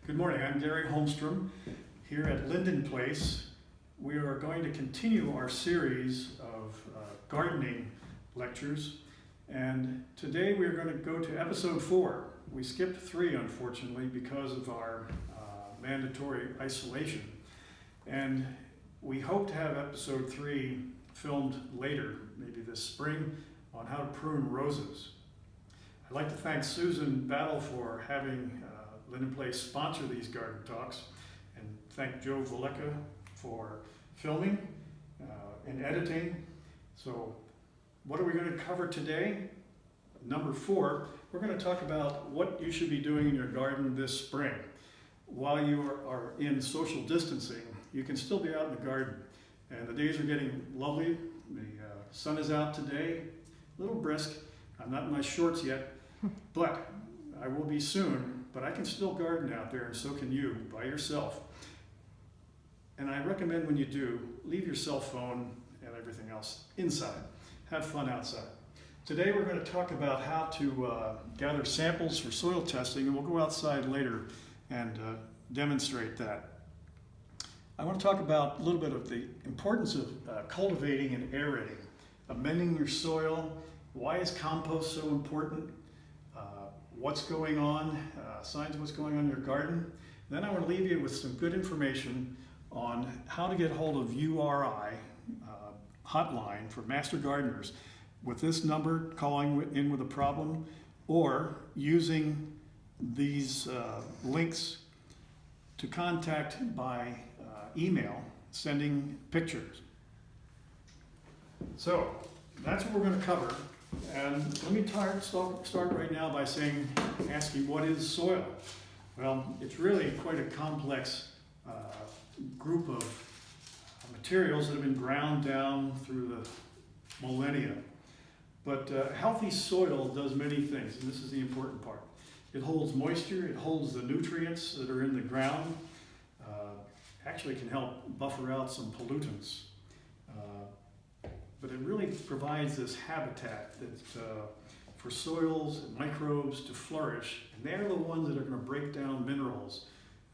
Good morning, I'm Garry Holmstrom here at Linden Place. We are going to continue our series of gardening lectures, and today we are going to go to episode 4. We skipped 3 unfortunately because of our mandatory isolation, and we hope to have episode 3 filmed later, maybe this spring, on how to prune roses. I'd like to thank Susan Battle for having Linden Place sponsor these garden talks, and thank Joe Valecka for filming and editing. So what are we going to cover today? Number 4, we're going to talk about what you should be doing in your garden this spring. While you are in social distancing, you can still be out in the garden, and the days are getting lovely. The sun is out today, a little brisk. I'm not in my shorts yet, but I will be soon. But I can still garden out there, and so can you, by yourself. And I recommend when you do, leave your cell phone and everything else inside. Have fun outside. Today we're going to talk about how to gather samples for soil testing, and we'll go outside later and demonstrate that. I want to talk about a little bit of the importance of cultivating and aerating, amending your soil. Why is compost so important? What's going on, signs of what's going on in your garden. Then I want to leave you with some good information on how to get hold of URI hotline for master gardeners with this number, calling in with a problem, or using these links to contact by email, sending pictures. So that's what we're going to cover. And let me start right now by asking what is soil? Well, it's really quite a complex group of materials that have been ground down through the millennia. But healthy soil does many things, and this is the important part. It holds moisture, it holds the nutrients that are in the ground, actually can help buffer out some pollutants. But it really provides this habitat that, for soils and microbes to flourish, and they're the ones that are going to break down minerals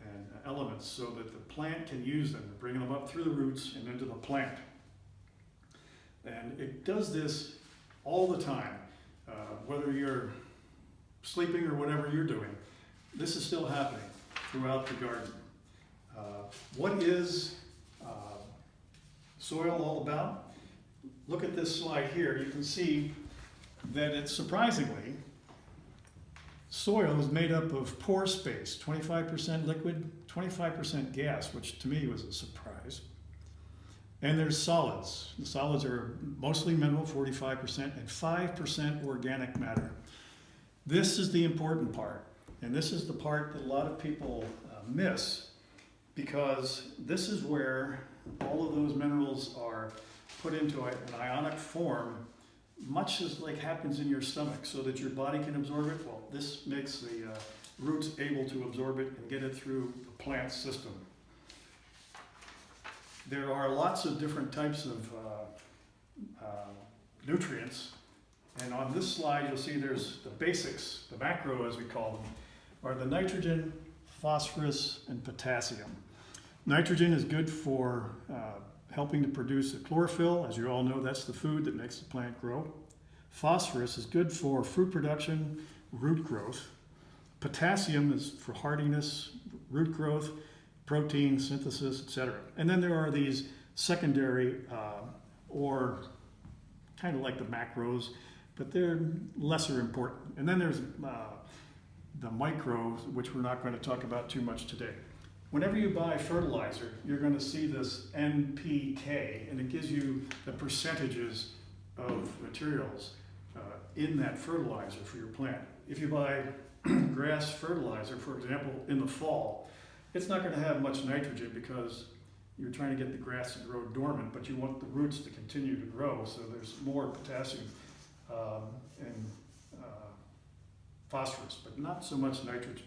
and elements so that the plant can use them, bringing them up through the roots and into the plant. And it does this all the time, whether you're sleeping or whatever you're doing. This is still happening throughout the garden. What is soil all about? Look at this slide here. You can see that it's surprisingly, soil is made up of pore space, 25% liquid, 25% gas, which to me was a surprise. And there's solids. The solids are mostly mineral, 45%, and 5% organic matter. This is the important part, and this is the part that a lot of people miss, because this is where all of those minerals are put into an ionic form, much as like happens in your stomach, so that your body can absorb it. Well, this makes the roots able to absorb it and get it through the plant system. There are lots of different types of nutrients, and on this slide you'll see there's the basics, the macro as we call them, are the nitrogen, phosphorus, and potassium. Nitrogen is good for helping to produce the chlorophyll. As you all know, that's the food that makes the plant grow. Phosphorus is good for fruit production, root growth. Potassium is for hardiness, root growth, protein synthesis, etc. And then there are these secondary, or kind of like the macros, but they're lesser important. And then there's the micros, which we're not going to talk about too much today. Whenever you buy fertilizer, you're going to see this NPK, and it gives you the percentages of materials in that fertilizer for your plant. If you buy grass fertilizer, for example, in the fall, it's not going to have much nitrogen because you're trying to get the grass to grow dormant, but you want the roots to continue to grow, so there's more potassium and phosphorus, but not so much nitrogen.